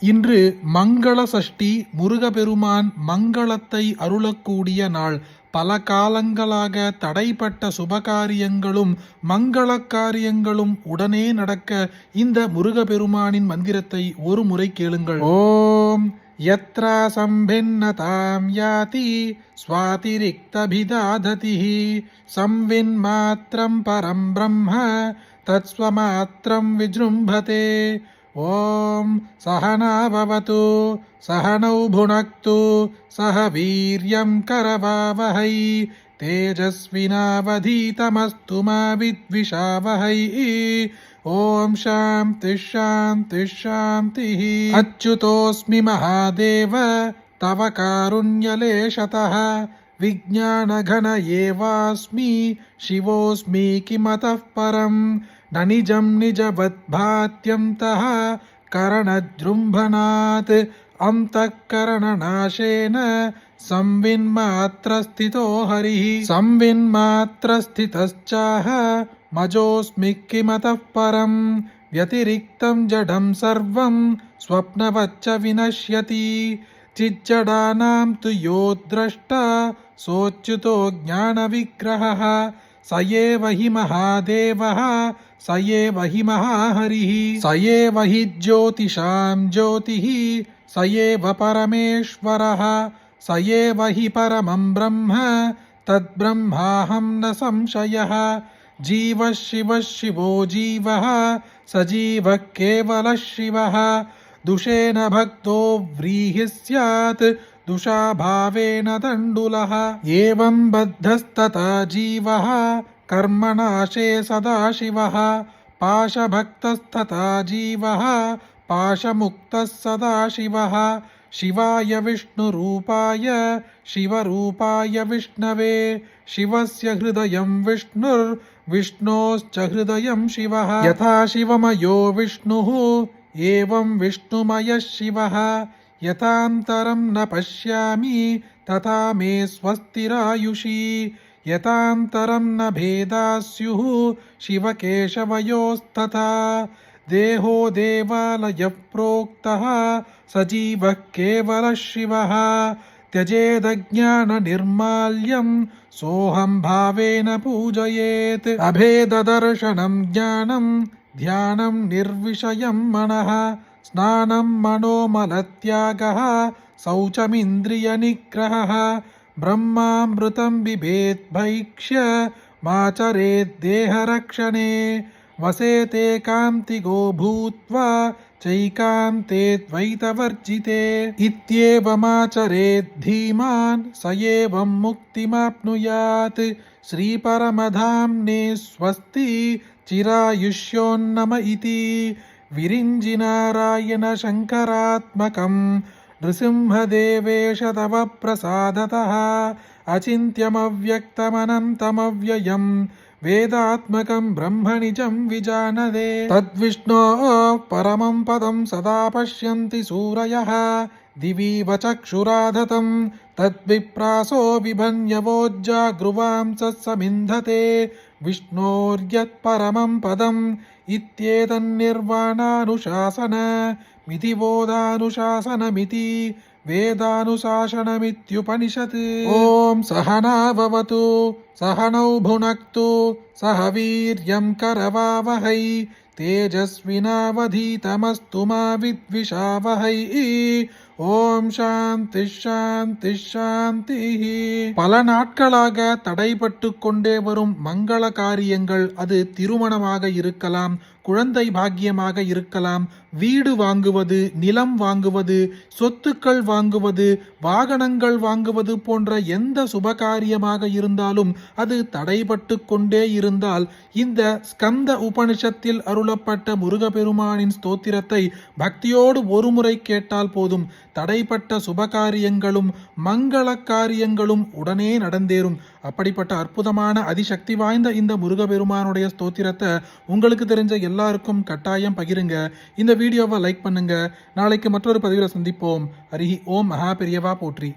இன்று மங்கள சஷ்டி. முருகபெருமான் மங்களத்தை அருளக்கூடிய நாள். பல காலங்களாக தடைப்பட்ட சுபகாரியங்களும் மங்கள காரியங்களும் உடனே நடக்க இந்த முருகபெருமானின் மந்திரத்தை ஒரு முறை கேளுங்கள். ஓம் யத்ரா சம்பின்னதாம் யாதி ஸ்வாதிரிக்தபிதாததி சம்வின்மாத்ரம் பரம் பிரம்ம தத்ஸ்வமாத்ரம் விஜృంభతే. ஓம் சஹனா பவது சஹனௌ புனக்து சஹ வீர்யம் கரவாவஹை தேஜஸ்வினாவதீதமஸ்து மா வித்விஷாவஹை. ஓம் சாந்தி சாந்தி சாந்தி. அச்சுதோஸ்மி மகாதேவ தவ காருண்யலேஷதः விஜ்ஞானகண ஏவாஸ்மி சிவோஸ்மி கிமதः பரம். न निजं निजवद्भात्यन्तः करणजृम्भणात् अन्तःकरणनाशेन संविन्मात्रस्थितो हरिः. संविन्मात्रस्थितश्चाह मजोऽस्मि किमतः परं. व्यतिरिक्तं जडं सर्वं स्वप्नवच्च विनश्यति. चिज्जडानां तु यो द्रष्टा सोऽच्युतो ज्ञानविग्रहः. स एव हि महादेवः स एव हि महाहरिः. स एव हि ज्योतिषां ज्योतिः स एव परमेश्वरः. स एव हि परमं ब्रह्म तद्ब्रह्माहं न संशयः. जीवः शिवः शिवो जीवः स जीवः केवलः शिवः. दुषेण भक्तो व्रीहिः स्यात् दुषाभावेन तण्डुलः. एवं बद्धस्तथा जीवः कर्मनाशे सदाशिवः. पाशभक्तस्तथा जीवः पाशमुक्तः सदाशिवः. शिवाय विष्णुरूपाय शिवरूपाय विष्णवे. शिवस्य हृदयं विष्णुर्विष्णोश्च हृदयं शिवः. यथा शिवमयो विष्णुः एवं विष्णुमयः शिवः. यथान्तरं न पश्यामि तथा मे स्वस्तिरायुषी. यथान्तरं न भेदाः स्युः शिवकेशवयोस्तथा. देहो देवालयः प्रोक्तः स जीवः केवलः शिवः. त्यजेदज्ञाननिर्माल्यं सोऽहं भावेन पूजयेत्. अभेददर्शनं ज्ञानं ध्यानं निर्विषयं मनः. स्नानं मनोमलत्यागः शौचमिन्द्रियनिग्रहः. ब्रह्मामृतं बिभेत् भैक्ष्य माचरेद्देहरक्षणे. वसेतेकान्तिको भूत्वा चैकान्ते द्वैतवर्जिते. इत्येवमाचरेद्धीमान् स एवं मुक्तिमाप्नुयात्. श्रीपरमधाम्ने स्वस्ति चिरायुष्योन्नम इति. विरिञ्जिनारायण शङ्करात्मकं नृसिंहदेवेश तव प्रसादतः. अचिन्त्यमव्यक्तमनन्तमव्ययं वेदात्मकं ब्रह्मनिजं विजानदे. तद्विष्णोः परमं पदं सदा पश्यन्ति सूरयः. दिवि वचक्षुराधतं तद्विप्रासो बिभन्यवोज्जागृवांसः समिन्धते. विष्णोर्यत्परमं पदम् इत्येतन्निर्वाणानुशासनमिति बोधानुशासनमिति वेदानुशासनमित्युपनिषत्. ॐ सहना भवतु सहनौ भुनक्तु सह वीर्यं करवावहै तेजस्विनावधीतमस्तु मा विद्विषावहै. ஓம் சாந்தி சாந்தி சாந்தி. பல நாட்களாக தடைபட்டு கொண்டே வரும் மங்கள காரியங்கள், அது திருமணமாக இருக்கலாம், குழந்தை பாக்கியமாக இருக்கலாம், வீடு வாங்குவது, நிலம் வாங்குவது, சொத்துக்கள் வாங்குவது, வாகனங்கள் வாங்குவது போன்ற எந்த சுபகாரியமாக இருந்தாலும் அது தடைபட்டு கொண்டே இருந்தால் இந்த ஸ்கந்த உபனிஷத்தில் அருளப்பட்ட முருகபெருமானின் ஸ்தோத்திரத்தை பக்தியோடு ஒருமுறை கேட்டால் போதும். தடைப்பட்ட சுபகாரியங்களும் மங்கள காரியங்களும் உடனே நடந்தேறும். அப்படிப்பட்ட அற்புதமான அதிசக்தி வாய்ந்த இந்த முருகபெருமானுடைய ஸ்தோத்திரத்தை உங்களுக்கு தெரிஞ்ச எல்லாருக்கும் கட்டாயம் பகிருங்க. இந்த வீடியோவை லைக் பண்ணுங்க. நாளைக்கு மற்றொரு பதிவில் சந்திப்போம். ஹரி ஓம். மகா பெரியவா போற்றி.